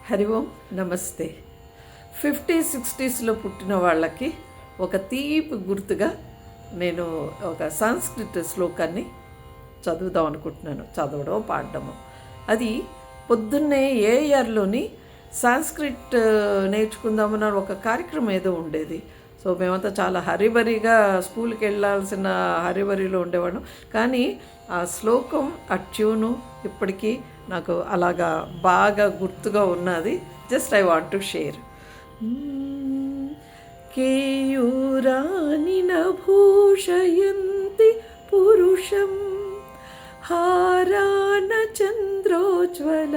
హరి ఓం నమస్తే. 50-60స్లో పుట్టిన వాళ్ళకి ఒక తీపి గుర్తుగా నేను ఒక సంస్కృత శ్లోకాన్ని చదువుదాం అనుకుంటున్నాను. చదవడం పాడడము అది పొద్దున్నే ఏఆర్లోని సంస్కృత్ నేర్చుకుందామన్న ఒక కార్యక్రమం ఏదో ఉండేది. సో మేమంతా చాలా హరిబరిగా స్కూల్కి వెళ్ళాల్సిన హరిబరిలో ఉండేవాళ్ళం. కానీ ఆ శ్లోకం ఆ ట్యూను ఇప్పటికీ నాకు అలాగా బాగా గుర్తుగా ఉన్నది. Just I want to share. కేయూరాని భూషయంతి పురుషం హారాన చంద్రోజ్వల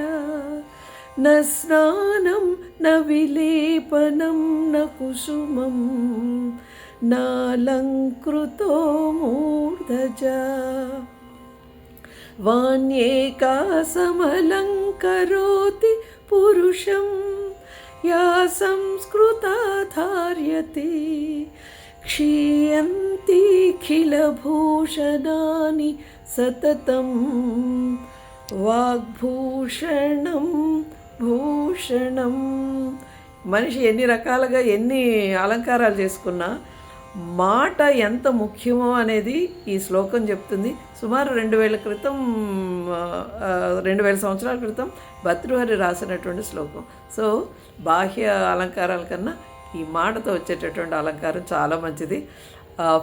న స్నానం న విలేపనం న కుసుమం నాలంకృతో మూర్ధజ వాణ్యేకా సమలంకరోతి పురుషం యా సంస్కృతా ధార్యతే క్షీయంతి ఖిలభూషణాని సతతం వాగ్భూషణం భూషణం. మనిషి ఎన్ని రకాలుగా ఎన్ని అలంకారాలు చేసుకున్నా మాట ఎంత ముఖ్యమో అనేది ఈ శ్లోకం చెప్తుంది. సుమారు 2000 సంవత్సరాల క్రితం భర్తృహరి రాసినటువంటి శ్లోకం. సో బాహ్య అలంకారాల కన్నా ఈ మాటతో వచ్చేటటువంటి అలంకారం చాలా మంచిది.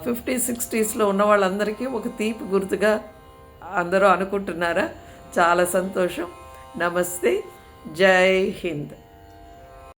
50-60స్లో ఉన్న వాళ్ళందరికీ ఒక తీపి గుర్తుగా అందరూ అనుకుంటున్నారా? చాలా సంతోషం. నమస్తే. జై హింద్.